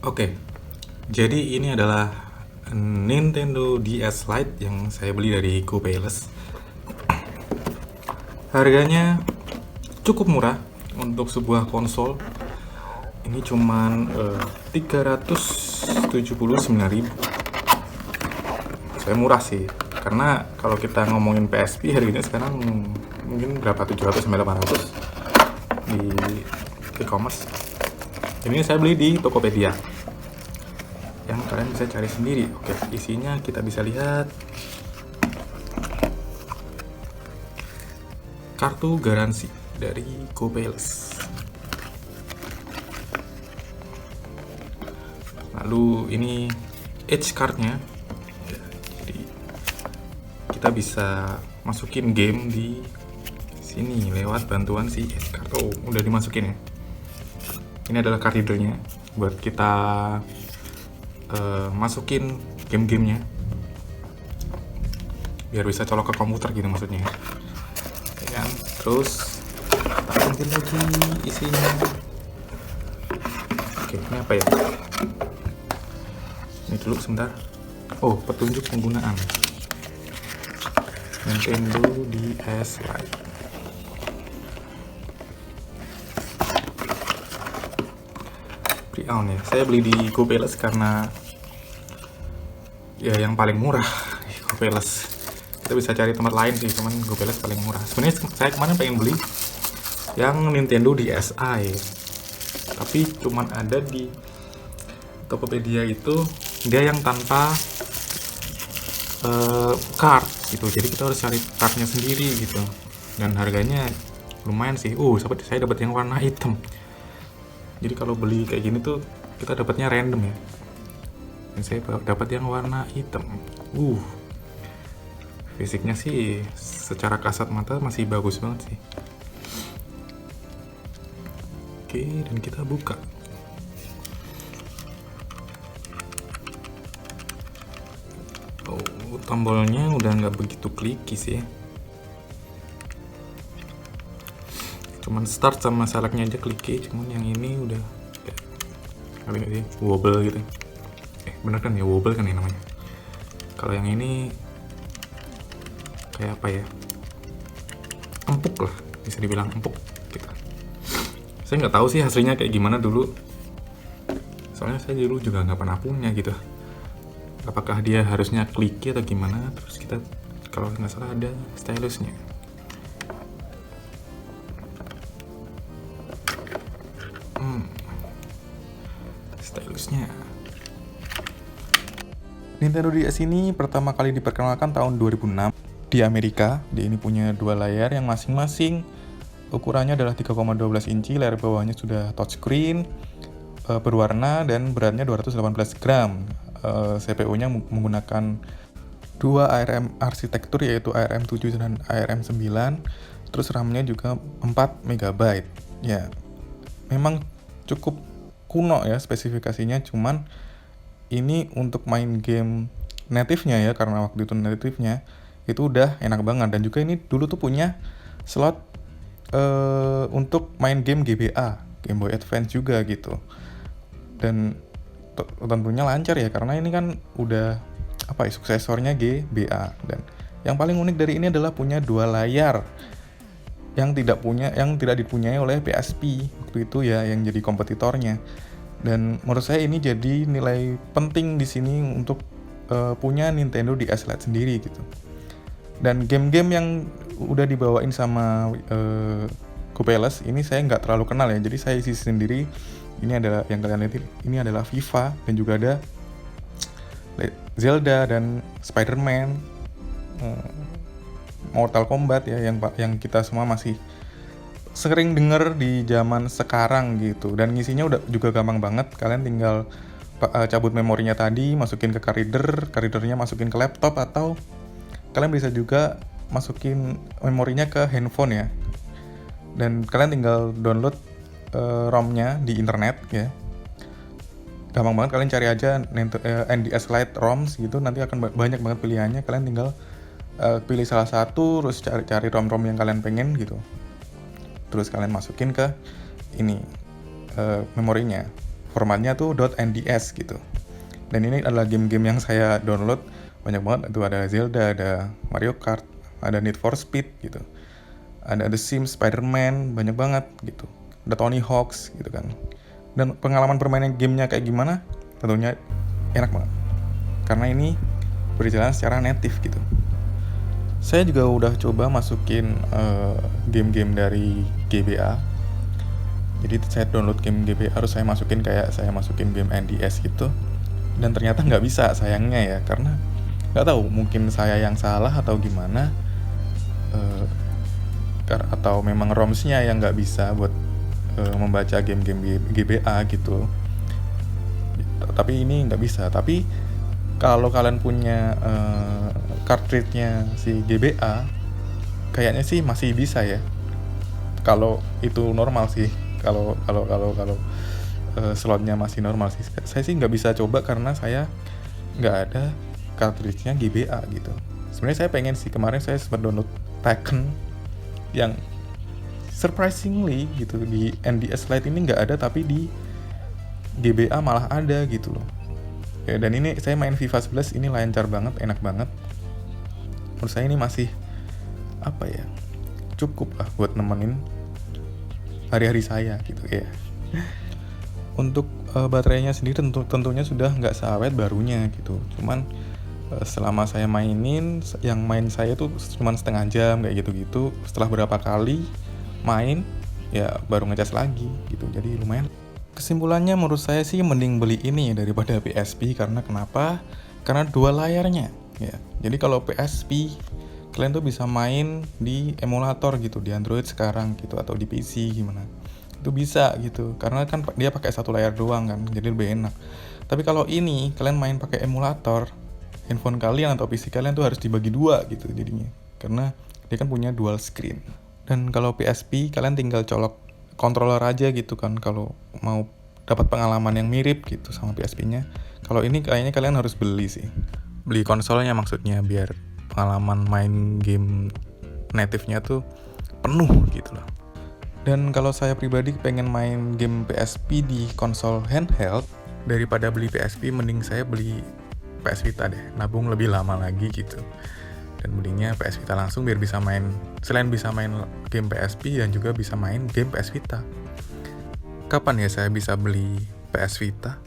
Oke, jadi ini adalah Nintendo DS Lite yang saya beli dari GoPayless. Harganya cukup murah untuk sebuah konsol. Ini cuman 379.000. Saya murah sih, karena kalau kita ngomongin PSP harganya sekarang mungkin berapa, 700 sampai 800 di e-commerce. Ini saya beli di Tokopedia, yang kalian bisa cari sendiri. Oke, isinya kita bisa lihat kartu garansi dari GoPayless. Lalu ini edge cardnya, jadi kita bisa masukin game di sini lewat bantuan si edge card. Oh, udah dimasukin ya. Ini adalah card readernya buat kita masukin game-gamenya biar bisa colok ke komputer gitu maksudnya ya kan. Terus kita ambil lagi isinya. Oke, ini apa ya, ini dulu sebentar. Oh, petunjuk penggunaan Nintendo DS Lite. Pre-owned ya, saya beli di GoPayless karena ya yang paling murah di GoPayless. Kita bisa cari tempat lain sih, cuman GoPayless paling murah. Sebenarnya saya kemarin pengen beli yang Nintendo DSi, tapi cuman ada di Tokopedia itu dia yang tanpa card gitu. Jadi kita harus cari cardnya sendiri gitu. Dan harganya lumayan sih. Saya dapat yang warna hitam. Jadi kalau beli kayak gini tuh kita dapatnya random ya. Dan saya dapat yang warna hitam. Fisiknya sih secara kasat mata masih bagus banget sih. Oke, dan kita buka. Oh, tombolnya udah nggak begitu kliki sih. Cuman start sama selectnya aja kliki, cuman yang ini udah apa sih, wobble gitu. Bener kan ya, wobble kan ya namanya. Kalau yang ini kayak apa ya, empuk lah, bisa dibilang empuk gitu. Saya nggak tahu sih hasilnya kayak gimana dulu, soalnya saya dulu juga nggak pernah punya gitu. Apakah dia harusnya kliki atau gimana. Terus kita, kalau nggak salah ada stylusnya. Stylusnya. Nintendo DS ini pertama kali diperkenalkan tahun 2006 di Amerika. Dia ini punya dua layar yang masing-masing ukurannya adalah 3,12 inci, layar bawahnya sudah touchscreen, berwarna, dan beratnya 218 gram. CPU-nya menggunakan dua ARM arsitektur, yaitu ARM7 dan ARM9. Terus RAM-nya juga 4 MB. Ya, memang cukup kuno ya spesifikasinya, cuman ini untuk main game native-nya ya, karena waktu itu native-nya itu udah enak banget. Dan juga ini dulu tuh punya slot untuk main game GBA, Game Boy Advance juga gitu. Dan tentunya lancar ya, karena ini kan udah apa ya, suksesornya GBA. Dan yang paling unik dari ini adalah punya dua layar yang tidak dipunyai oleh PSP waktu itu ya, yang jadi kompetitornya. Dan menurut saya ini jadi nilai penting di sini untuk punya Nintendo DS Lite sendiri gitu. Dan game-game yang udah dibawain sama GoPayless ini saya nggak terlalu kenal ya, jadi saya isi sendiri. Ini adalah yang kalian lihat, ini adalah FIFA, dan juga ada Zelda dan Spider-Man, Mortal Kombat ya, yang kita semua masih sering denger di zaman sekarang gitu. Dan ngisinya udah juga gampang banget. Kalian tinggal cabut memorinya tadi, masukin ke card readernya masukin ke laptop, atau kalian bisa juga masukin memorinya ke handphone ya. Dan kalian tinggal download ROM-nya di internet ya. Gampang banget, kalian cari aja NDS Lite ROMs gitu, nanti akan banyak banget pilihannya. Kalian tinggal pilih salah satu, terus cari ROM-ROM yang kalian pengen gitu. Terus kalian masukin ke ini memorinya. formatnya tuh .nds gitu. Dan ini adalah game-game yang saya download banyak banget. Itu ada Zelda, ada Mario Kart, ada Need for Speed gitu, ada The Sims, Spider-Man, banyak banget gitu. Ada Tony Hawk's gitu kan. Dan pengalaman permainan gamenya kayak gimana? Tentunya enak banget, karena ini berjalan secara native gitu. Saya juga udah coba masukin game-game dari GBA. Jadi saya download game GBA, harus saya masukin kayak saya masukin game NDS gitu. Dan ternyata nggak bisa, sayangnya ya, karena nggak tahu, mungkin saya yang salah atau gimana, atau memang ROMs-nya yang nggak bisa buat membaca game-game GBA gitu. Tapi ini nggak bisa. Tapi kalau kalian punya cartridge-nya si GBA, kayaknya sih masih bisa ya. Kalau itu normal sih. Kalau slotnya masih normal sih. Saya sih nggak bisa coba karena saya nggak ada cartridge-nya GBA gitu. Sebenarnya saya pengen sih, kemarin saya sempat download Tekken yang surprisingly gitu di NDS Lite ini nggak ada, tapi di GBA malah ada gitu loh. Ya, dan ini saya main FIFA 11 ini lancar banget, enak banget. Menurut saya ini masih apa ya, cukup lah buat nemenin hari-hari saya gitu ya. Untuk baterainya sendiri tentunya sudah nggak seawet barunya gitu. Cuman selama saya mainin, yang main saya tuh cuman setengah jam kayak gitu-gitu. Setelah berapa kali main, ya baru ngecas lagi gitu. Jadi lumayan. Kesimpulannya menurut saya sih mending beli ini daripada PSP. Karena kenapa? Karena dua layarnya ya. Jadi kalau PSP kalian tuh bisa main di emulator gitu, di Android sekarang gitu, atau di PC gimana. Itu bisa gitu, karena kan dia pakai satu layar doang kan, jadi lebih enak. Tapi kalau ini kalian main pakai emulator, handphone kalian atau PC kalian tuh harus dibagi dua gitu jadinya, karena dia kan punya dual screen. Dan kalau PSP kalian tinggal colok controller aja gitu kan, kalau mau dapat pengalaman yang mirip gitu sama PSP-nya. Kalau ini kayaknya kalian harus beli sih, beli konsolnya maksudnya, biar pengalaman main game native-nya tuh penuh gitu loh. Dan kalau saya pribadi pengen main game PSP di konsol handheld, daripada beli PSP mending saya beli PS Vita deh, nabung lebih lama lagi gitu. Dan belinya PS Vita langsung biar bisa main, selain bisa main game PSP dan juga bisa main game PS Vita. Kapan ya saya bisa beli PS Vita?